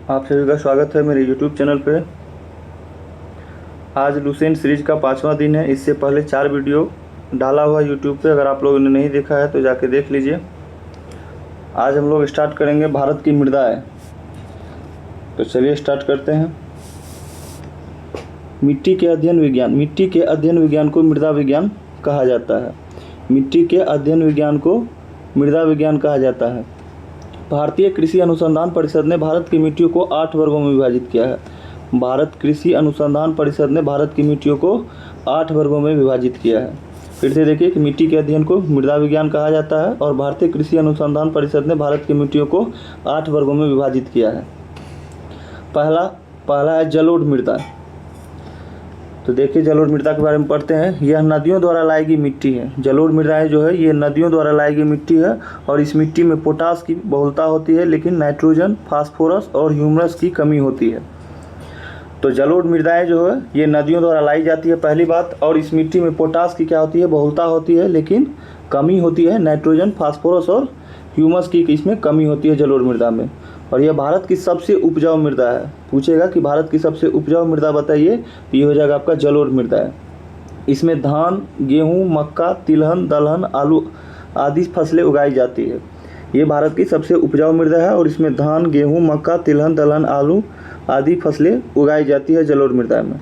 आप सभी का स्वागत है मेरे YouTube चैनल पे। आज लुसेंट सीरीज का 5वां दिन है। इससे पहले 4 वीडियो डाला हुआ YouTube पे, अगर आप लोगों ने नहीं देखा है तो जाके देख लीजिए। आज हम लोग स्टार्ट करेंगे भारत की मृदाएं। तो चलिए स्टार्ट करते हैं। मिट्टी के अध्ययन विज्ञान। मिट्टी के अध्ययन विज्ञान को मृदा विज्ञान कहा जाता है। मिट्टी के अध्ययन विज्ञान को मृदा विज्ञान कहा जाता है। भारतीय कृषि अनुसंधान परिषद ने भारत की मिट्टियों को 8 वर्गों में विभाजित किया है। भारत कृषि अनुसंधान परिषद ने भारत की मिट्टियों को 8 वर्गों में विभाजित किया है। फिर से देखिए कि मिट्टी के अध्ययन को मृदा विज्ञान कहा जाता है और भारतीय कृषि अनुसंधान परिषद ने भारत की मिट्टियों को 8 वर्गों में विभाजित किया है। पहला है जलोढ़ मृदा। तो देखिए जलोढ़ मृदा के बारे में पढ़ते हैं। यह नदियों द्वारा लाई गई मिट्टी है। जलोढ़ मृदाएं जो है ये नदियों द्वारा लाई गई मिट्टी है और इस मिट्टी में पोटास की बहुलता होती है, लेकिन नाइट्रोजन, फास्फोरस और ह्यूमस की कमी होती है। तो जलोढ़ मृदाएं जो है ये नदियों द्वारा लाई जाती है, पहली बात। और इस मिट्टी में पोटास की क्या होती है, बहुलता होती है, लेकिन कमी होती है नाइट्रोजन, फास्फोरस और ह्यूमस की, इसमें कमी होती है जलोढ़ मृदा में। और यह भारत की सबसे उपजाऊ मृदा है। पूछेगा कि भारत की सबसे उपजाऊ मृदा बताइए, तो ये हो जाएगा आपका जलोढ़ मृदा है। इसमें धान, गेहूँ, मक्का, तिलहन, दलहन, आलू आदि फसलें उगाई जाती है। ये भारत की सबसे उपजाऊ मृदा है और इसमें धान, गेहूँ, मक्का, तिलहन, दलहन, आलू आदि फसलें उगाई जाती है जलोढ़ मृदा में।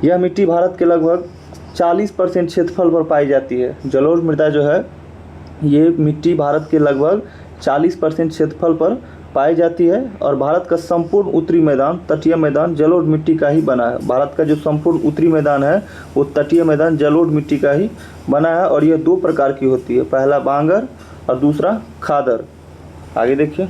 यह मिट्टी भारत के लगभग 40% क्षेत्रफल पर पाई जाती है। जलोढ़ मृदा जो है ये मिट्टी भारत के लगभग 40% क्षेत्रफल पर पाई जाती है और भारत का संपूर्ण उत्तरी मैदान, तटीय मैदान जलोढ़ मिट्टी का ही बना है। भारत का जो संपूर्ण उत्तरी मैदान है वो तटीय मैदान जलोढ़ मिट्टी का ही बना है और यह 2 प्रकार की होती है, पहला बांगर और दूसरा खादर। आगे देखिए,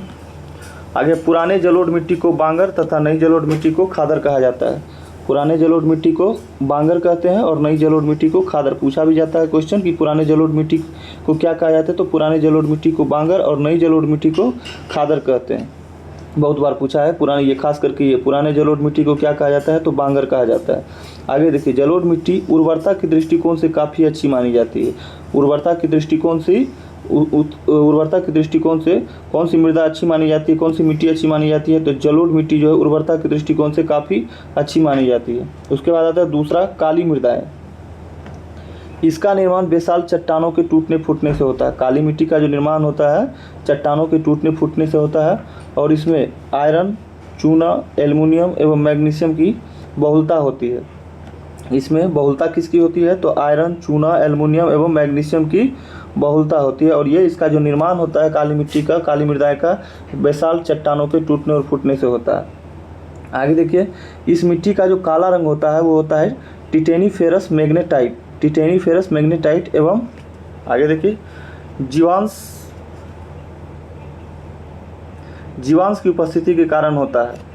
आगे पुराने जलोढ़ मिट्टी को बांगर तथा नई जलोढ़ मिट्टी को खादर कहा जाता है। पुराने जलोढ़ मिट्टी को बांगर कहते हैं और नई जलोढ़ मिट्टी को खादर। पूछा भी जाता है क्वेश्चन कि पुराने जलोढ़ मिट्टी को क्या कहा जाता है, तो पुराने जलोढ़ मिट्टी को बांगर और नई जलोढ़ मिट्टी को खादर कहते हैं। बहुत बार पूछा है पुराने, ये खास करके ये पुराने जलोढ़ मिट्टी को क्या कहा जाता है, तो बांगर कहा जाता है। आगे देखिए, जलोढ़ मिट्टी उर्वरता के दृष्टिकोण से काफ़ी अच्छी मानी जाती है। उर्वरता के दृष्टिकोण से कौन सी मृदा अच्छी मानी जाती है, कौन सी मिट्टी अच्छी मानी जाती है, तो जलोढ़ मिट्टी जो है उर्वरता के दृष्टिकोण से काफ़ी अच्छी मानी जाती है। उसके बाद आता है दूसरा काली मृदाएं। इसका निर्माण बेसाल चट्टानों के टूटने फूटने से होता है। काली मिट्टी का जो निर्माण होता है चट्टानों के टूटने फूटने से होता है और इसमें आयरन, चूना, एल्युमिनियम एवं मैग्नीशियम की बहुलता होती है। इसमें बहुलता किसकी होती है, तो आयरन, चूना, एल्युमिनियम एवं मैग्नीशियम की बहुलता होती है और ये इसका जो निर्माण होता है काली मिट्टी का, काली मृदा का बेसाल चट्टानों के टूटने और फूटने से होता है। आगे देखिए, इस मिट्टी का जो काला रंग होता है वो होता है टिटेनीफेरस मैग्नेटाइट। टिटेनीफेरस मैग्नेटाइट एवं आगे देखिए जीवांश की उपस्थिति के कारण होता है।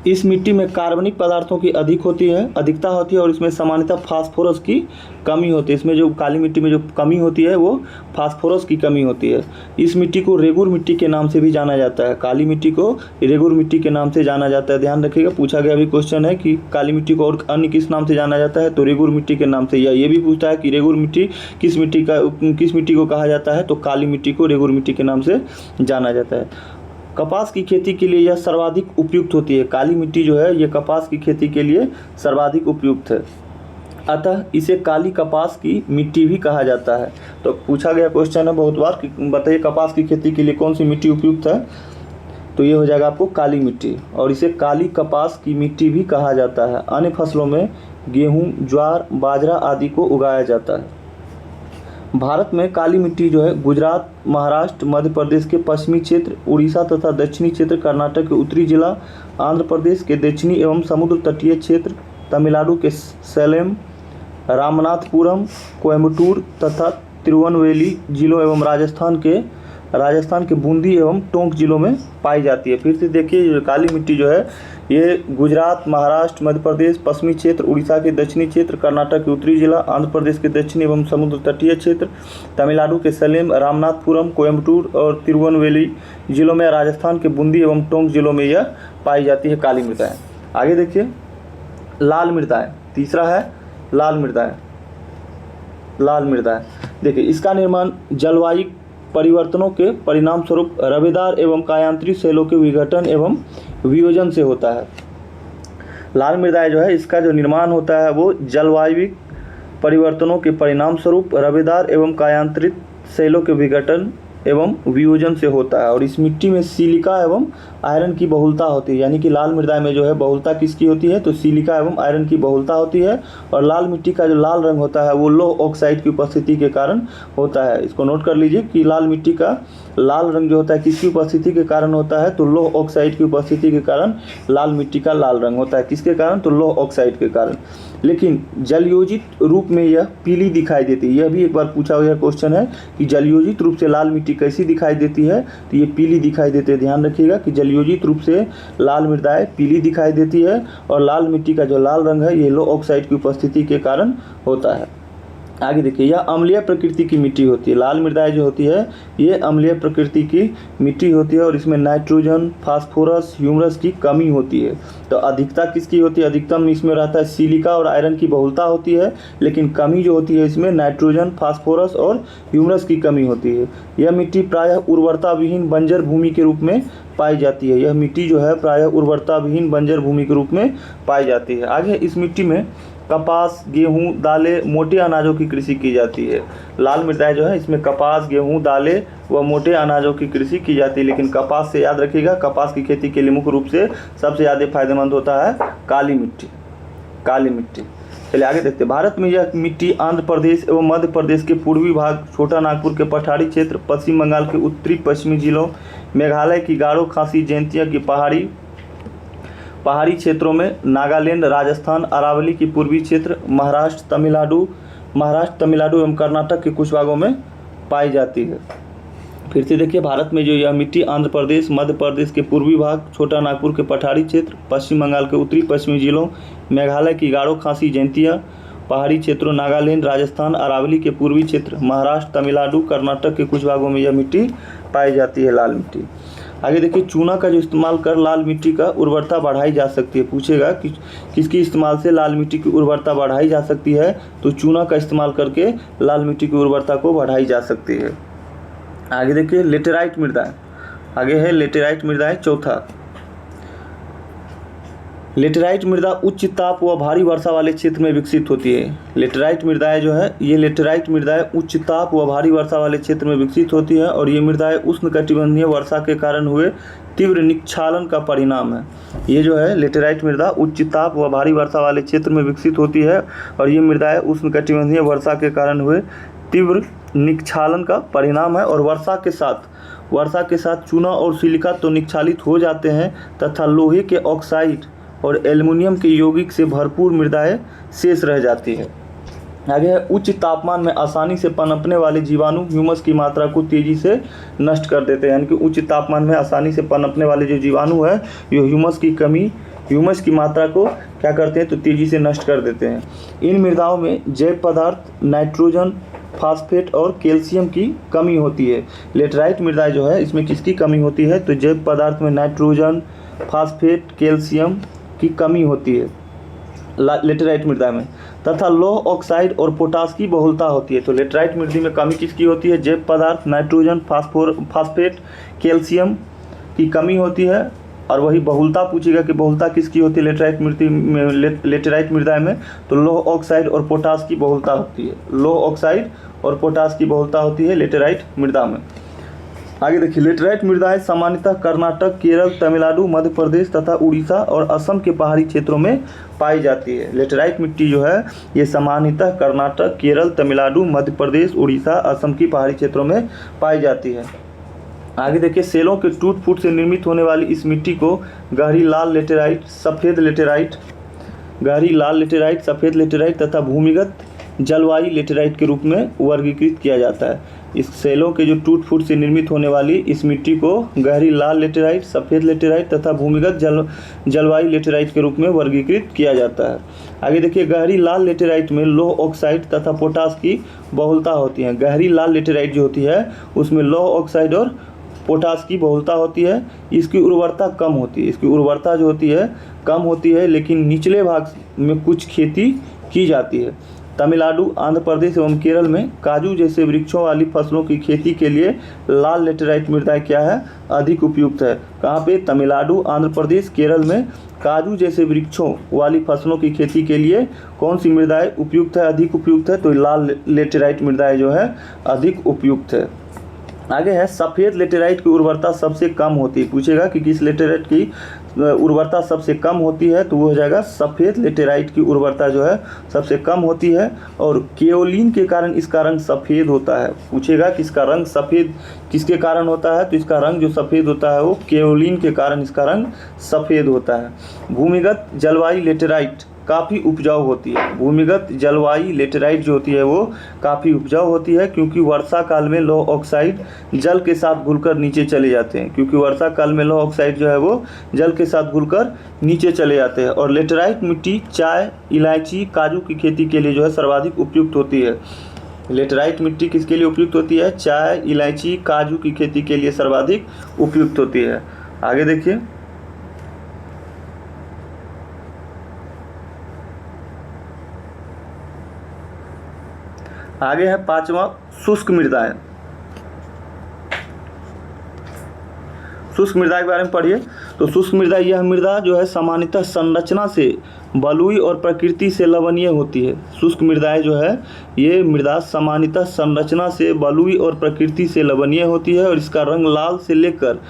इस मिट्टी में कार्बनिक पदार्थों की अधिकता होती है और इसमें सामान्यतः फास्फोरस की कमी होती है। इसमें जो काली मिट्टी में जो कमी होती है वो फास्फोरस की कमी होती है। इस मिट्टी को रेगुर मिट्टी के नाम से भी जाना जाता है। काली मिट्टी को रेगुर मिट्टी के नाम से जाना जाता है। ध्यान रखिएगा, पूछा गया भी क्वेश्चन है कि काली मिट्टी को और अन्य किस नाम से जाना जाता है, तो रेगुर मिट्टी के नाम से। या ये भी पूछता है कि रेगुर मिट्टी किस मिट्टी को कहा जाता है, तो काली मिट्टी को रेगुर मिट्टी के नाम से जाना जाता है। कपास की खेती के लिए यह सर्वाधिक उपयुक्त होती है। काली मिट्टी जो है ये कपास की खेती के लिए सर्वाधिक उपयुक्त है, अतः इसे काली कपास की मिट्टी भी कहा जाता है। तो पूछा गया क्वेश्चन है बहुत बार कि बताइए कपास की खेती के लिए कौन सी मिट्टी उपयुक्त है, तो ये हो जाएगा आपको काली मिट्टी और इसे काली कपास की मिट्टी भी कहा जाता है। अन्य फसलों में गेहूँ, ज्वार, बाजरा आदि को उगाया जाता है। भारत में काली मिट्टी जो है गुजरात, महाराष्ट्र, मध्य प्रदेश के पश्चिमी क्षेत्र, उड़ीसा तथा दक्षिणी क्षेत्र, कर्नाटक के उत्तरी जिला, आंध्र प्रदेश के दक्षिणी एवं समुद्र तटीय क्षेत्र, तमिलनाडु के सलेम, रामनाथपुरम, कोयम्बटूर तथा तिरुवनवेली जिलों एवं राजस्थान के बूंदी एवं टोंक जिलों में पाई जाती है। फिर से देखिए, ये काली मिट्टी जो है ये गुजरात, महाराष्ट्र, मध्य प्रदेश, पश्चिमी क्षेत्र, उड़ीसा के दक्षिणी क्षेत्र, कर्नाटक के उत्तरी जिला, आंध्र प्रदेश के दक्षिणी एवं समुद्र तटीय क्षेत्र, तमिलनाडु के सलेम, रामनाथपुरम, कोयम्बटूर और तिरुवनवेली जिलों में, राजस्थान के बूंदी एवं टोंक जिलों में यह पाई जाती है काली मृदाएं। आगे देखिए, लाल मृदाएं। तीसरा है लाल मृदाएं। देखिए, इसका निर्माण परिवर्तनों के परिणाम स्वरूप रवेदार एवं कायांतरित सेलों के विघटन एवं वियोजन से होता है। लाल मृदाएं जो है इसका जो निर्माण होता है वो जलवायु परिवर्तनों के परिणाम स्वरूप रवेदार एवं कायांतरित सेलों के विघटन एवं वियोजन से होता है। और इस मिट्टी में सिलिका एवं आयरन की बहुलता होती है, यानी कि लाल मृदा में जो है बहुलता किसकी होती है, तो सिलिका एवं आयरन की बहुलता होती है। और लाल मिट्टी का जो लाल रंग होता है वो लौह ऑक्साइड की उपस्थिति के कारण होता है। इसको नोट कर लीजिए कि लाल मिट्टी का लाल रंग जो होता है किसकी उपस्थिति के कारण होता है, तो लौह ऑक्साइड की उपस्थिति के कारण लाल मिट्टी का लाल रंग होता है। किसके कारण, तो लौह ऑक्साइड के कारण। लेकिन जलयोजित रूप में यह पीली दिखाई देती है। यह भी एक बार पूछा हुआ क्वेश्चन है कि जलयोजित रूप से लाल मिट्टी कैसी दिखाई देती है, तो ये पीली दिखाई देती है। ध्यान रखिएगा कि जलयोजित रूप से लाल मृदाएं पीली दिखाई देती है और लाल मिट्टी का जो लाल रंग है ये लौह ऑक्साइड की उपस्थिति के कारण होता है। आगे देखिए, यह अम्लीय प्रकृति की मिट्टी होती है। लाल मृदाएं जो होती है ये अम्लीय प्रकृति की मिट्टी होती है और इसमें नाइट्रोजन, फास्फोरस, ह्यूमरस की कमी होती है। तो अधिकता किसकी होती है, अधिकतम इसमें रहता है सिलिका और आयरन की बहुलता होती है, लेकिन कमी जो होती है इसमें नाइट्रोजन, फास्फोरस और ह्यूमरस की कमी होती है। यह मिट्टी प्रायः उर्वरता विहीन बंजर भूमि के रूप में पाई जाती है। यह मिट्टी जो है प्रायः उर्वरता विहीन बंजर भूमि के रूप में पाई जाती है। आगे इस मिट्टी में कपास, गेहूं, दालें, मोटे अनाजों की कृषि की जाती है। लाल मृदाएं जो है इसमें कपास, गेहूं, दालें व मोटे अनाजों की कृषि की जाती है। लेकिन कपास से याद रखिएगा, कपास की खेती के लिए मुख्य रूप से सबसे ज़्यादा फायदेमंद होता है काली मिट्टी। काली मिट्टी। चलिए आगे देखते हैं। भारत में यह मिट्टी आंध्र प्रदेश एवं मध्य प्रदेश के पूर्वी भाग, छोटा नागपुर के पठारी क्षेत्र, पश्चिम बंगाल के उत्तरी पश्चिमी जिलों, मेघालय की गारो खासी जयंतिया की पहाड़ी क्षेत्रों में, नागालैंड, राजस्थान, अरावली की पूर्वी क्षेत्र, महाराष्ट्र, तमिलनाडु एवं कर्नाटक के कुछ भागों में पाई जाती है। फिर से देखिए, भारत में जो यह मिट्टी आंध्र प्रदेश, मध्य प्रदेश के पूर्वी भाग, छोटा नागपुर के पठारी क्षेत्र, पश्चिम बंगाल के उत्तरी पश्चिमी जिलों, मेघालय की गारो खासी जयंतिया पहाड़ी क्षेत्रों, नागालैंड, राजस्थान, अरावली के पूर्वी क्षेत्र, महाराष्ट्र, तमिलनाडु, कर्नाटक के कुछ भागों में यह मिट्टी पाई जाती है, लाल मिट्टी। आगे देखिए, चूना का जो इस्तेमाल कर लाल मिट्टी का उर्वरता बढ़ाई जा सकती है। पूछेगा कि किसकी इस्तेमाल से लाल मिट्टी की उर्वरता बढ़ाई जा सकती है, तो चूना का इस्तेमाल करके लाल मिट्टी की उर्वरता को बढ़ाई जा सकती है। आगे देखिए, लेटेराइट मृदाएं। आगे है लेटेराइट मृदाएं, चौथा। लेटेराइट मृदा उच्च ताप व भारी वर्षा वाले क्षेत्र में विकसित होती है। लेटेराइट मृदाएं जो है ये लेटेराइट मृदाएं उच्च ताप व भारी वर्षा वाले क्षेत्र में विकसित होती है और ये मृदाएं उष्णकटिबंधीय वर्षा के कारण हुए तीव्र निक्षालन का परिणाम है। ये जो है लेटेराइट मृदा उच्च ताप व भारी वर्षा वाले क्षेत्र में विकसित होती है और ये मृदाएं उष्णकटिबंधीय वर्षा के कारण हुए तीव्र निक्षालन का परिणाम है। और वर्षा के साथ चूना और सिलिका तो निक्षालित हो जाते हैं तथा लोहे के ऑक्साइड और एल्युमिनियम के यौगिक से भरपूर मृदाएं शेष रह जाती है। आगे है, उच्च तापमान में आसानी से पनपने वाले जीवाणु ह्यूमस की मात्रा को तेजी से नष्ट कर देते हैं। यानी कि उच्च तापमान में आसानी से पनपने वाले जो जीवाणु है ये ह्यूमस की मात्रा को क्या करते हैं, तो तेजी से नष्ट कर देते हैं। इन मृदाओं में जैव पदार्थ नाइट्रोजन, फास्फेट और कैल्शियम की कमी होती है। लेटेराइट मृदा जो है इसमें किसकी कमी होती है, तो जैव पदार्थ में नाइट्रोजन, फास्फेट, कैल्शियम की कमी होती है लेटेराइट मृदा में, तथा लौह ऑक्साइड और पोटास की बहुलता होती है। तो लेटेराइट मृदा में कमी किसकी होती है, जैव पदार्थ नाइट्रोजन, फास्फेट, कैल्शियम की कमी होती है। और वही बहुलता पूछेगा कि बहुलता किसकी होती है लेटेराइट मृदा में, तो लौह ऑक्साइड और पोटास की बहुलता होती है। लौह ऑक्साइड और पोटास की बहुलता होती है लेटेराइट मृदा में। आगे देखिए, लेटेराइट मृदाएं सामान्यतः कर्नाटक, केरल, तमिलनाडु, मध्य प्रदेश तथा उड़ीसा और असम के पहाड़ी क्षेत्रों में पाई जाती है। लेटेराइट मिट्टी जो है ये सामान्यतः कर्नाटक, केरल, तमिलनाडु, मध्य प्रदेश, उड़ीसा, असम की पहाड़ी क्षेत्रों में पाई जाती है। आगे देखिए, सेलों के टूट फूट से निर्मित होने वाली इस मिट्टी को गहरी लाल लेटेराइट, सफ़ेद लेटेराइट तथा भूमिगत जलवायु लेटेराइट के रूप में वर्गीकृत किया जाता है। इस सेलों के जो टूट फूट से निर्मित होने वाली इस मिट्टी को गहरी लाल लेटेराइट, सफ़ेद लेटेराइट तथा भूमिगत जलवायु लेटेराइट के रूप में वर्गीकृत किया जाता है। आगे देखिए, गहरी लाल लेटेराइट में लौह ऑक्साइड तथा पोटास की बहुलता होती है। गहरी लाल लेटेराइट जो होती है उसमें लौह ऑक्साइड और पोटास की बहुलता होती है। इसकी उर्वरता कम होती है, कम होती है, लेकिन निचले भाग में कुछ खेती की जाती है। तमिलनाडु, आंध्र प्रदेश एवं केरल में काजू जैसे वृक्षों वाली फसलों की खेती के लिए लाल लेटेराइट मृदाएं क्या है, अधिक उपयुक्त है। कहाँ पे? तमिलनाडु, आंध्र प्रदेश, केरल में काजू जैसे वृक्षों वाली फसलों की खेती के लिए कौन सी मृदाएं उपयुक्त है, अधिक उपयुक्त है? तो लाल लेटेराइट मृदाएं जो है अधिक उपयुक्त है। आगे है सफ़ेद लेटेराइट की उर्वरता सबसे कम होती है। पूछेगा कि किस लेटेराइट की उर्वरता सबसे कम होती है, तो वो हो जाएगा सफ़ेद लेटेराइट की उर्वरता जो है सबसे कम होती है। और केओलिन के कारण इसका रंग सफ़ेद होता है। पूछेगा कि इसका रंग सफ़ेद किसके कारण होता है, तो इसका रंग जो सफ़ेद होता है वो केओलिन के कारण इसका रंग सफ़ेद होता है। भूमिगत जलवायु लेटेराइट काफ़ी उपजाऊ होती है। भूमिगत जलवायु लेटेराइट जो होती है वो काफ़ी उपजाऊ होती है, क्योंकि वर्षा काल में लौह ऑक्साइड जल के साथ घुलकर नीचे चले जाते हैं। क्योंकि वर्षा काल में लौह ऑक्साइड जो है वो जल के साथ घुलकर नीचे चले जाते हैं। और लेटेराइट मिट्टी चाय, इलायची, काजू की खेती के लिए जो है सर्वाधिक उपयुक्त होती है। लेटेराइट मिट्टी किसके लिए उपयुक्त होती है? चाय, इलायची, काजू की खेती के लिए सर्वाधिक उपयुक्त होती है। आगे देखिए, आगे है पांचवा शुष्क मृदाएं। शुष्क मृदा के बारे में पढ़िए। तो शुष्क मृदा यह मृदा जो है सामान्यतः संरचना से बलुई और प्रकृति से लवणीय होती है। शुष्क मृदाएं जो है ये मृदा सामान्यतः संरचना से बलुई और प्रकृति से लवणीय होती है, और इसका रंग लाल से लेकर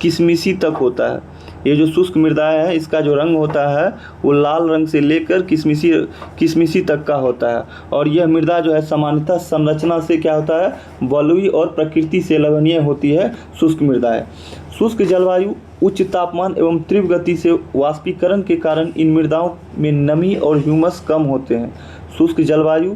किशमिशी तक होता है। ये जो शुष्क मृदाएं है इसका जो रंग होता है वो लाल रंग से लेकर किशमिशी तक का होता है। और यह मृदा जो है सामान्यतः संरचना से क्या होता है, बलुई और प्रकृति से लवणीय होती है शुष्क मृदाएं। शुष्क जलवायु, उच्च तापमान एवं तीव्र गति से वाष्पीकरण के कारण इन मृदाओं में नमी और ह्यूमस कम होते हैं। शुष्क जलवायु,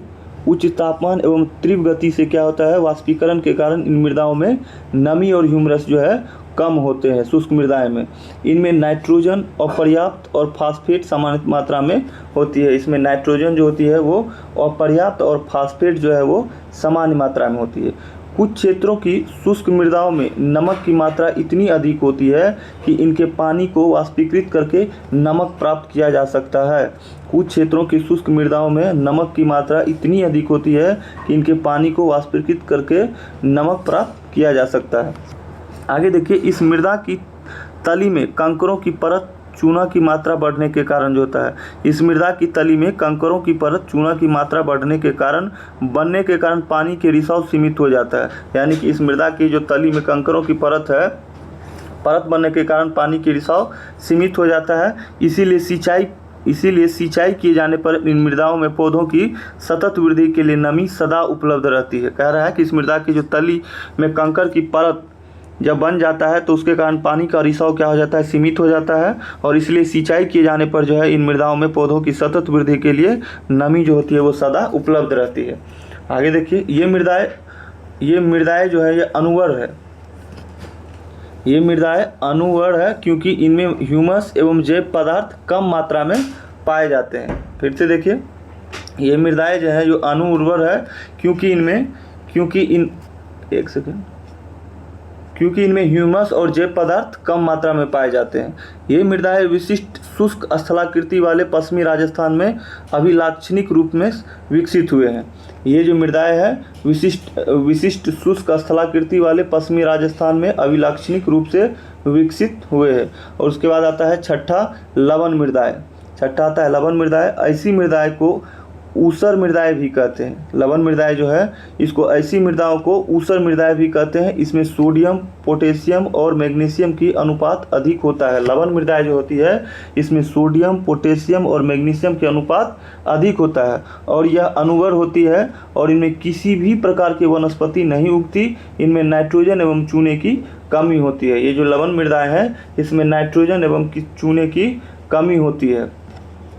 उच्च तापमान एवं तीव्र गति से क्या होता है, वाष्पीकरण के कारण इन मृदाओं में नमी और ह्यूमस जो है कम होते हैं शुष्क मृदाएं में। इनमें नाइट्रोजन अपर्याप्त और फास्फेट सामान्य मात्रा में होती है। इसमें नाइट्रोजन जो होती है वो अपर्याप्त और फास्फेट जो है वो सामान्य मात्रा में होती है। कुछ क्षेत्रों की शुष्क मृदाओं में नमक की मात्रा इतनी अधिक होती है कि इनके पानी को वाष्पीकृत करके नमक प्राप्त किया जा सकता है। कुछ क्षेत्रों की शुष्क मृदाओं में नमक की मात्रा इतनी अधिक होती है कि इनके पानी को वाष्पीकृत करके नमक प्राप्त किया जा सकता है। आगे देखिए, इस मृदा की तली में कंकरों की परत चूना की मात्रा बढ़ने के कारण जो होता है, इस मृदा की तली में कंकरों की परत चूना की मात्रा बढ़ने के कारण बनने के कारण पानी के रिसाव सीमित हो जाता है। यानी कि इस मृदा की जो तली में कंकरों की परत है, परत बनने के कारण पानी के रिसाव सीमित हो जाता है। इसीलिए सिंचाई किए जाने पर इन मृदाओं में पौधों की सतत वृद्धि के लिए नमी सदा उपलब्ध रहती है। कह रहा है कि इस मृदा की जो तली में कंकर की परत जब बन जाता है तो उसके कारण पानी का रिसाव क्या हो जाता है, सीमित हो जाता है। और इसलिए सिंचाई किए जाने पर जो है इन मृदाओं में पौधों की सतत वृद्धि के लिए नमी जो होती है वो सदा उपलब्ध रहती है। आगे देखिए, ये मृदाएं जो है ये अनुवर है। ये मृदाएं अनुवर है क्योंकि इनमें ह्यूमस एवं जैव पदार्थ कम मात्रा में पाए जाते हैं। फिर से देखिए, ये मृदाएं जो है जो अनुर्वर है क्योंकि इनमें ह्यूमस और जैव पदार्थ कम मात्रा में पाए जाते हैं। ये मृदाएं विशिष्ट शुष्क स्थलाकृति वाले पश्चिमी राजस्थान में अभिलाक्षणिक रूप में विकसित हुए हैं। ये जो मृदाएं हैं विशिष्ट शुष्क स्थलाकृति वाले पश्चिमी राजस्थान में अभिलाक्षणिक रूप से विकसित हुए हैं। और उसके बाद आता है छठा, लवण मृदाएं। छठा आता है लवण मृदाएं। ऐसी मृदाएं को ऊसर मृदाएं भी कहते हैं। लवण मृदाएं जो है इसको ऐसी मृदाओं को ऊसर मृदाएं भी कहते हैं। इसमें सोडियम, पोटेशियम और मैग्नीशियम की अनुपात अधिक होता है। लवण मृदाएं जो होती है इसमें सोडियम, पोटेशियम और मैग्नीशियम के अनुपात अधिक होता है और यह अनुवर होती है और इनमें किसी भी प्रकार की वनस्पति नहीं उगती। इनमें नाइट्रोजन एवं चूने की कमी होती है। ये जो लवण मृदाएं हैं इसमें नाइट्रोजन एवं चूने की कमी होती है।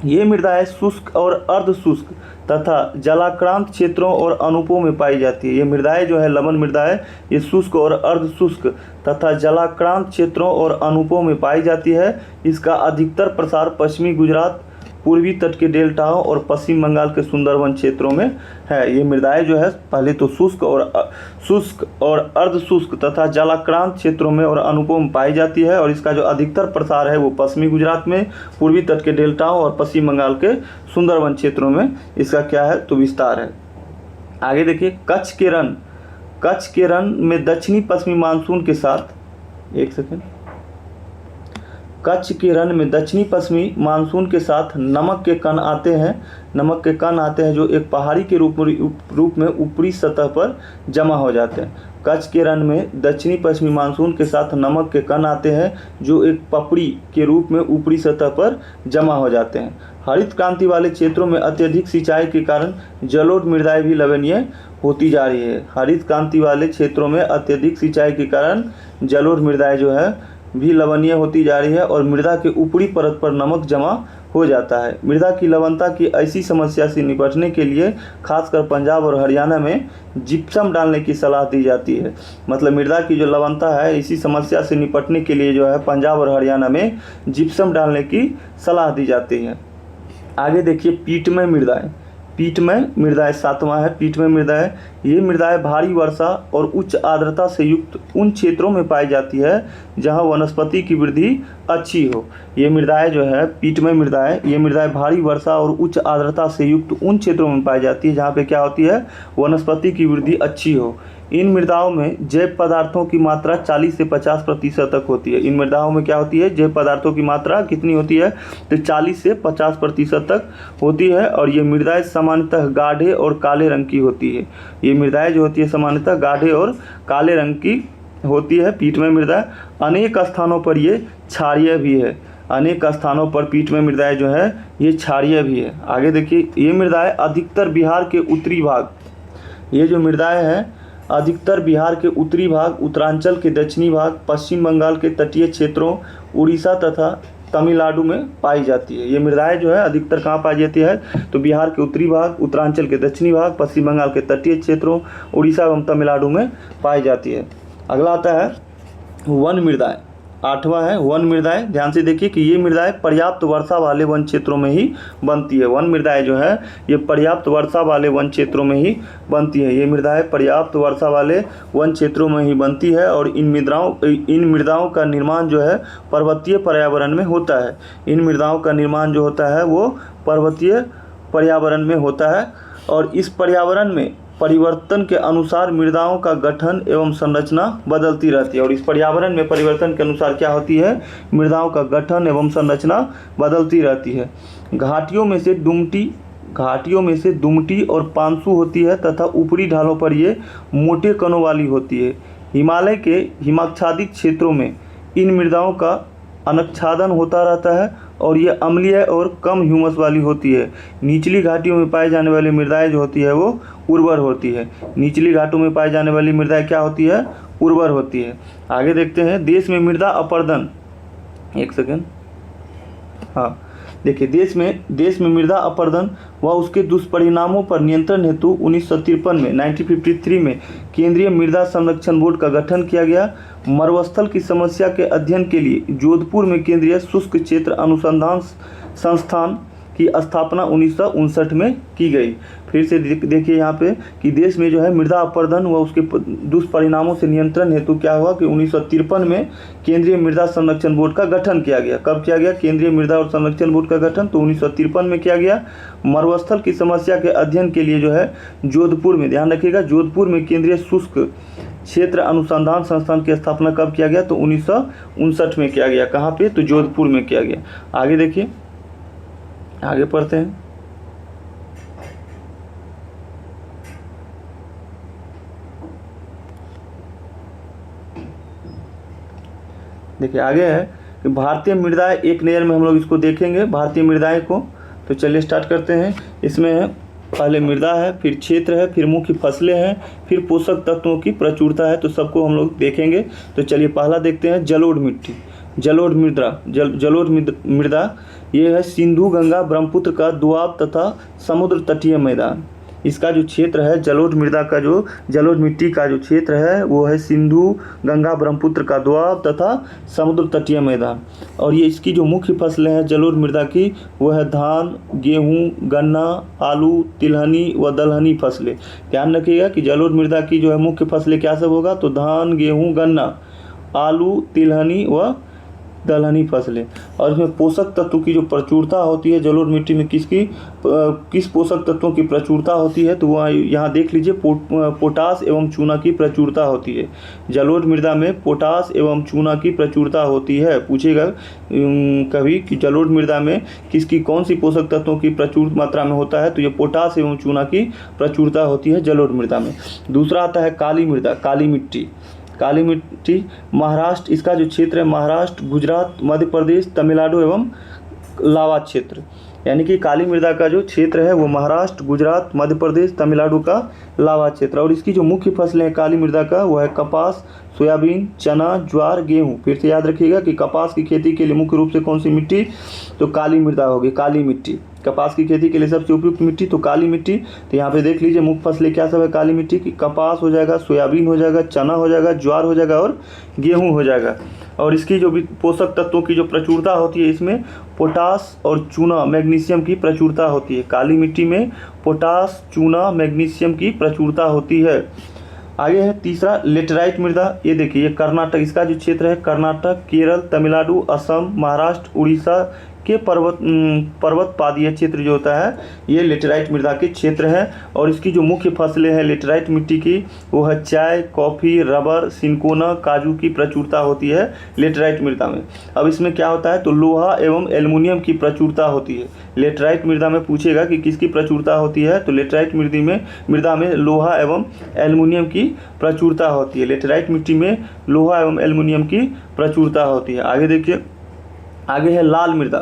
ये मृदाएं शुष्क और अर्ध शुष्क तथा जलाक्रांत क्षेत्रों और अनूपों में पाई जाती है। ये मृदाएं जो है लवण मृदाएं ये शुष्क और अर्ध शुष्क तथा जलाक्रांत क्षेत्रों और अनूपों में पाई जाती है। इसका अधिकतर प्रसार पश्चिमी गुजरात, पूर्वी तट के डेल्टाओं और पश्चिम बंगाल के सुंदरवन क्षेत्रों में है। ये मृदाएं जो है पहले तो शुष्क और अर्ध शुष्क तथा जलाक्रांत क्षेत्रों में और अनुपम पाई जाती है, और इसका जो अधिकतर प्रसार है वो पश्चिमी गुजरात में, पूर्वी तट के डेल्टाओं और पश्चिम बंगाल के सुंदरवन क्षेत्रों में इसका क्या है तो विस्तार है। आगे देखिए, कच्छ के रण में दक्षिणी पश्चिमी मानसून के साथ, कच्छ के रण में दक्षिणी पश्चिमी मानसून के साथ नमक के कण आते हैं जो एक पहाड़ी के रूप में ऊपरी सतह पर जमा हो जाते हैं। कच्छ के रण में दक्षिणी पश्चिमी मानसून के साथ नमक के कण आते हैं जो एक पपड़ी के रूप में ऊपरी सतह पर जमा हो जाते हैं। हरित क्रांति वाले क्षेत्रों में अत्यधिक सिंचाई के कारण जलोढ़ मृदाएं भी लवणीय होती जा रही है। हरित क्रांति वाले क्षेत्रों में अत्यधिक सिंचाई के कारण जलोढ़ मृदाएं जो है भी लवणीय होती जा रही है और मृदा के ऊपरी परत पर नमक जमा हो जाता है। मृदा की लवणता की ऐसी समस्या से निपटने के लिए खासकर पंजाब और हरियाणा में जिप्सम डालने की सलाह दी जाती है। मतलब मृदा की जो लवणता है इसी समस्या से निपटने के लिए जो है पंजाब और हरियाणा में जिप्सम डालने की सलाह दी जाती है। आगे देखिए, पीटमय मृदाएं 7वां है। पीटमय मृदाएं, ये मृदाएं भारी वर्षा और उच्च आर्द्रता से युक्त उन क्षेत्रों में पाई जाती है जहां वनस्पति की वृद्धि अच्छी हो। ये मृदाएं जो है पीटमय मृदाएं, ये मृदाएं भारी वर्षा और उच्च आर्द्रता से युक्त उन क्षेत्रों में पाई जाती है जहां पे क्या होती है, वनस्पति की वृद्धि अच्छी हो। इन मृदाओं में जैव पदार्थों की मात्रा 40 से 50% तक होती है। इन मृदाओं में क्या होती है, जैव पदार्थों की मात्रा कितनी होती है तो 40 से 50% तक होती है। और ये मृदाएं सामान्यतः गाढ़े और काले रंग की होती है। ये मृदाएं जो होती है सामान्यतः गाढ़े और काले रंग की होती है। पीटमय मृदा अनेक स्थानों पर ये क्षारीय भी है। अनेक स्थानों पर पीटमय मृदाएं जो है ये क्षारीय भी है। आगे देखिए, ये मृदाएं अधिकतर बिहार के उत्तरी भाग, ये जो मृदाएं हैं अधिकतर बिहार के उत्तरी भाग, उत्तरांचल के दक्षिणी भाग, पश्चिम बंगाल के तटीय क्षेत्रों, उड़ीसा तथा तमिलनाडु में पाई जाती है। ये मृदाएं जो है अधिकतर कहाँ पाई जाती है तो बिहार के उत्तरी भाग, उत्तरांचल के दक्षिणी भाग, पश्चिम बंगाल के तटीय क्षेत्रों, उड़ीसा एवं तमिलनाडु में पाई जाती है। अगला आता है वन मृदाएं। 8वां है वन मृदाएं। ध्यान से देखिए कि ये मृदाएं पर्याप्त वर्षा वाले वन क्षेत्रों में ही बनती है। वन मृदाएं जो है ये पर्याप्त वर्षा वाले वन क्षेत्रों में ही बनती है। ये मृदाएं पर्याप्त वर्षा वाले वन क्षेत्रों में ही बनती है और इन मृदाओं का निर्माण जो है पर्वतीय पर्यावरण में होता है। इन मृदाओं का निर्माण जो होता है वो पर्वतीय पर्यावरण में होता है और इस पर्यावरण में परिवर्तन के अनुसार मृदाओं का गठन एवं संरचना बदलती रहती है। और इस पर्यावरण में परिवर्तन के अनुसार क्या होती है, मृदाओं का गठन एवं संरचना बदलती रहती है। घाटियों में से दुमटी और पांसु होती है तथा ऊपरी ढालों पर ये मोटे कणों वाली होती है। हिमालय के हिमाच्छादित क्षेत्रों में इन मृदाओं का अनच्छादन होता रहता है और ये अम्लीय और कम ह्यूमस वाली होती है। निचली घाटियों में पाई जाने वाली मृदाएं जो होती है वो उर्वर होती है। निचली घाटों में पाई जाने वाली मृदाएं क्या होती है, उर्वर होती है। आगे देखते हैं देश में मृदा अपरदन। एक सेकेंड, हाँ देखिए, देश में मृदा अपरदन व उसके दुष्परिणामों पर नियंत्रण हेतु 1953 में केंद्रीय मृदा संरक्षण बोर्ड का गठन किया गया। मरुस्थल की समस्या के अध्ययन के लिए जोधपुर में केंद्रीय शुष्क क्षेत्र अनुसंधान संस्थान की स्थापना 1959 में की गई। फिर से देखिए यहाँ पे कि देश में जो है मृदा अपरदन व उसके दुष्परिणामों से नियंत्रण हेतु क्या हुआ कि 1953 में केंद्रीय मृदा संरक्षण बोर्ड का गठन किया गया। कब किया गया केंद्रीय मृदा और संरक्षण बोर्ड का गठन, तो 1953 में किया गया। मरुस्थल की समस्या के अध्ययन के लिए जो है जोधपुर में, ध्यान रखिएगा, जोधपुर में केंद्रीय शुष्क क्षेत्र अनुसंधान संस्थान की स्थापना कब किया गया तो 1959 में किया गया। कहाँ पे तो जोधपुर में किया गया। आगे देखिए, आगे पढ़ते हैं। देखिए आगे है कि भारतीय मृदाएं एक लेयर में हम लोग इसको देखेंगे भारतीय मृदाएं को। तो चलिए स्टार्ट करते हैं। इसमें पहले मृदा है, फिर क्षेत्र है, फिर मुख्य फसलें हैं, फिर पोषक तत्वों की प्रचुरता है। तो सबको हम लोग देखेंगे। तो चलिए पहला देखते हैं जलोढ़ मिट्टी। जलोढ़ मृदा ये है सिंधु गंगा ब्रह्मपुत्र का दोआब तथा समुद्र तटीय मैदान। इसका जो क्षेत्र है जलोढ़ मृदा का जो जलोढ़ मिट्टी का जो क्षेत्र है वो है सिंधु गंगा ब्रह्मपुत्र का दोआब तथा समुद्र तटीय मैदान। और ये इसकी जो मुख्य फसलें हैं जलोढ़ मृदा की वो है धान, गेहूँ, गन्ना, आलू, तिलहनी व दलहनी फसलें। ध्यान रखिएगा कि जलोढ़ मृदा की जो है मुख्य फसलें क्या सब होगा, तो धान, गेहूँ, गन्ना, आलू, तिलहनी व दलहनी फसलें। और इसमें पोषक तत्व की जो प्रचुरता होती है जलोढ़ मिट्टी में किस पोषक तत्वों की प्रचुरता होती है, तो वह यहाँ देख लीजिए पोटास एवं चूना की प्रचुरता होती है। जलोढ़ मृदा में पोटास एवं चूना की प्रचुरता होती है। पूछेगा कभी कि जलोढ़ मृदा में किसकी कौन सी पोषक तत्वों की प्रचुर मात्रा में होता है, तो ये पोटास एवं चूना की प्रचुरता होती है जलोढ़ मृदा में। दूसरा आता है काली मृदा, काली मिट्टी। काली मिट्टी महाराष्ट्र, इसका जो क्षेत्र है महाराष्ट्र, गुजरात, मध्य प्रदेश, तमिलनाडु एवं लावा क्षेत्र। यानी कि काली मृदा का जो क्षेत्र है वो महाराष्ट्र, गुजरात, मध्य प्रदेश, तमिलनाडु का लावा क्षेत्र। और इसकी जो मुख्य फसलें हैं काली मृदा का वो है कपास, सोयाबीन, चना, ज्वार, गेहूँ। फिर से याद रखिएगा कि कपास की खेती के लिए मुख्य रूप से कौन सी मिट्टी, तो काली मृदा होगी, काली मिट्टी। कपास की खेती के लिए सबसे उपयुक्त मिट्टी तो काली मिट्टी। तो यहाँ पे देख लीजिए मुख्य फसलें क्या सब है काली मिट्टी की, कपास हो जाएगा, सोयाबीन हो जाएगा, चना हो जाएगा, ज्वार हो जाएगा और गेहूँ हो जाएगा। और इसकी जो भी पोषक तत्वों की जो प्रचुरता होती है इसमें पोटास और चूना, मैग्नीशियम की प्रचुरता होती है। काली मिट्टी में पोटास, चूना, मैग्नीशियम की प्रचुरता होती है। आगे है तीसरा लेटेराइट मृदा। ये देखिए ये कर्नाटक, इसका जो क्षेत्र है कर्नाटक, केरल, तमिलनाडु, असम, महाराष्ट्र, उड़ीसा के पर्वत पादीय क्षेत्र जो होता है ये लेटेराइट मृदा के क्षेत्र है। और इसकी जो मुख्य फसलें हैं लेटेराइट मिट्टी की वो है चाय, कॉफ़ी, रबर, सिनकोना, काजू की प्रचुरता होती है लेटेराइट मृदा में। अब इसमें क्या होता है, तो लोहा एवं एल्युमिनियम की प्रचुरता होती है। लेटेराइट मृदा में पूछेगा कि किसकी प्रचुरता होती है, तो लेटेराइट मृदा में लोहा एवं एल्युमिनियम की प्रचुरता होती है। लेटेराइट मिट्टी में लोहा एवं एल्युमिनियम की प्रचुरता होती है। आगे देखिए, आगे है लाल मृदा।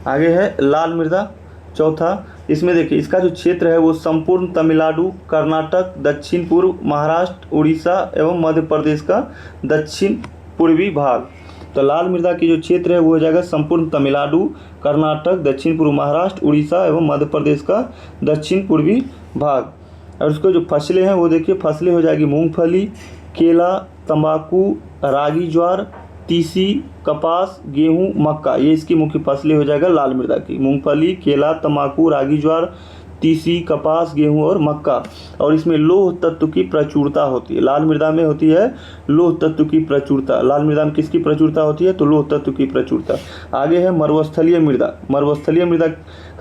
आगे है लाल मृदा चौथा। इसमें देखिए इसका जो क्षेत्र है वो संपूर्ण तमिलनाडु, कर्नाटक, दक्षिण पूर्व, महाराष्ट्र, उड़ीसा एवं मध्य प्रदेश का दक्षिण पूर्वी भाग। तो लाल मृदा की जो क्षेत्र है वो हो जाएगा संपूर्ण तमिलनाडु, कर्नाटक, दक्षिण पूर्व महाराष्ट्र, उड़ीसा एवं मध्य प्रदेश का दक्षिण पूर्वी भाग। और उसको जो फसलें हैं वो देखिए फसलें हो जाएगी मूंगफली, केला, तंबाकू, रागी, ज्वार, तीसी, कपास, गेहूं, मक्का। ये इसकी मुख्य फसलें हो जाएगा लाल मृदा की, मूंगफली, केला, तंबाकू, रागी, ज्वार, तीसी, कपास, गेहूं और मक्का। और इसमें लौह तत्व की प्रचुरता होती है। लाल मृदा में होती है लौह तत्व की प्रचुरता। लाल मृदा में किसकी प्रचुरता होती है, तो लौह तत्व की प्रचुरता। आगे है मरुस्थलीय मृदा। मरुस्थलीय मृदा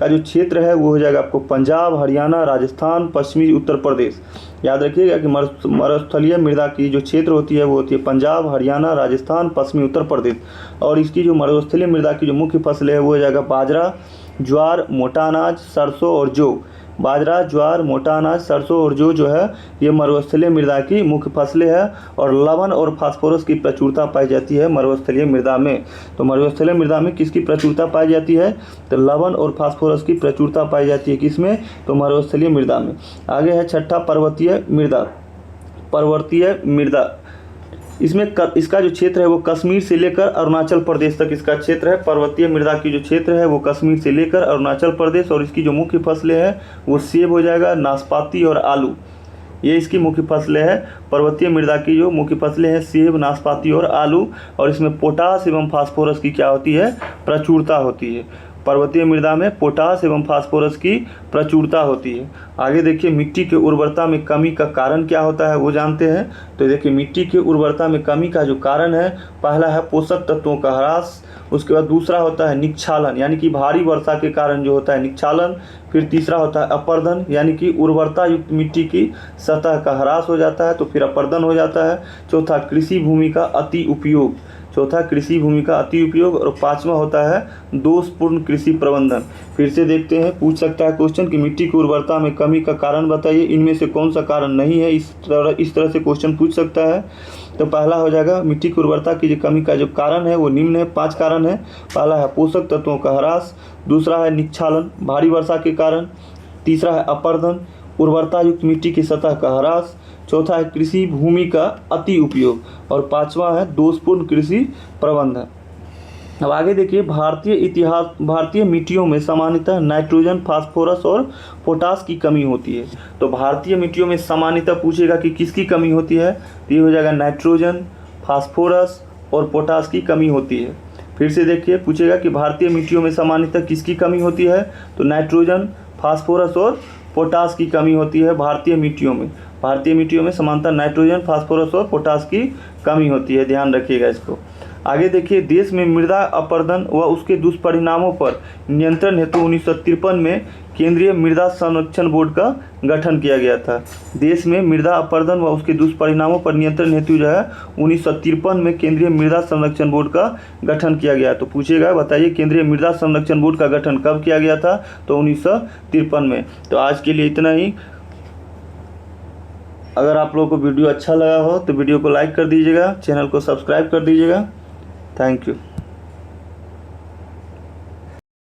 का जो क्षेत्र है वो हो जाएगा आपको पंजाब, हरियाणा, राजस्थान, पश्चिमी उत्तर प्रदेश। याद रखिएगा कि मरुस्थलीय मृदा की जो क्षेत्र होती है वो होती है पंजाब, हरियाणा, राजस्थान, पश्चिमी उत्तर प्रदेश। और इसकी जो मरुस्थलीय मृदा की जो मुख्य फसलें है वो हो जाएगा बाजरा, ज्वार, मोटा अनाज, सरसों और जौ। बाजरा, ज्वार, मोटा अनाज, सरसों और जौ जो है ये मरुस्थलीय मृदा की मुख्य फसलें हैं। और लवण और फास्फोरस की प्रचुरता पाई जाती है मरुस्थलीय मृदा में। तो मरुस्थलीय मृदा में किसकी प्रचुरता पाई जाती है, तो लवण और फास्फोरस की प्रचुरता पाई जाती है किसमें, तो मरुस्थलीय मृदा में। आगे है छठा पर्वतीय मृदा। पर्वतीय मृदा इसमें इसका जो क्षेत्र है वो कश्मीर से लेकर अरुणाचल प्रदेश तक इसका क्षेत्र है। पर्वतीय मृदा की जो क्षेत्र है वो कश्मीर से लेकर अरुणाचल प्रदेश। और इसकी जो मुख्य फसलें हैं वो सेब हो जाएगा, नाशपाती और आलू। ये इसकी मुख्य फसलें हैं। पर्वतीय मृदा की जो मुख्य फसलें हैं सेब, नाशपाती और आलू। और इसमें पोटास एवं फास्फोरस की क्या होती है, प्रचुरता होती है। पर्वतीय मृदा में पोटास एवं फास्फोरस की प्रचुरता होती है। आगे देखिए मिट्टी की उर्वरता में कमी का कारण क्या होता है वो जानते हैं। तो देखिए मिट्टी की उर्वरता में कमी का जो कारण है पहला है पोषक तत्वों का ह्रास, उसके बाद दूसरा होता है निक्षालन यानी कि भारी वर्षा के कारण जो होता है निक्षालन। फिर तीसरा होता है अपर्दन यानी कि उर्वरता युक्त मिट्टी की सतह का ह्रास हो जाता है तो फिर अपर्दन हो जाता है। चौथा कृषि भूमि का अति उपयोग, चौथा कृषि भूमि का अति उपयोग। और पांचवा होता है दोषपूर्ण कृषि प्रबंधन। फिर से देखते हैं, पूछ सकता है क्वेश्चन कि मिट्टी की उर्वरता में कमी का कारण बताइए, इनमें से कौन सा कारण नहीं है। इस तरह से क्वेश्चन पूछ सकता है। तो पहला हो जाएगा मिट्टी की उर्वरता की जो कमी का जो कारण है वो निम्न है, 5 कारण है। पहला है पोषक तत्वों का ह्रास, दूसरा है निक्षालन भारी वर्षा के कारण, तीसरा है अपर्दन उर्वरता युक्त मिट्टी की सतह का ह्रास, चौथा है कृषि भूमि का अति उपयोग और पांचवा है दोषपूर्ण कृषि प्रबंधन। अब आगे देखिए, भारतीय मिट्टियों में सामान्यतः नाइट्रोजन, फास्फोरस और पोटास की कमी होती है। तो भारतीय मिट्टियों में सामान्यतः पूछेगा कि किसकी कमी होती है, तो ये हो जाएगा नाइट्रोजन, फास्फोरस और पोटास की कमी होती है। फिर से देखिए, पूछेगा कि भारतीय मिट्टियों में सामान्यतः किसकी कमी होती है, तो नाइट्रोजन, फास्फोरस और पोटास की कमी होती है भारतीय मिट्टियों में। भारतीय मिट्टियों में सामान्यतः नाइट्रोजन, फास्फोरस और पोटास की कमी होती है, ध्यान रखिएगा इसको। आगे देखिए, देश में मृदा अपरदन व उसके दुष्परिणामों पर नियंत्रण हेतु 1953 में केंद्रीय मृदा संरक्षण बोर्ड का गठन किया गया था। देश में मृदा अपरदन व उसके दुष्परिणामों पर नियंत्रण हेतु जो है 1953 में केंद्रीय मृदा संरक्षण बोर्ड का गठन किया गया। तो पूछेगा, बताइए केंद्रीय मृदा संरक्षण बोर्ड का गठन कब किया गया था, तो 1953 में। तो आज के लिए इतना ही। अगर आप लोगों को वीडियो अच्छा लगा हो तो वीडियो को लाइक कर दीजिएगा, चैनल को सब्सक्राइब कर दीजिएगा। Thank you.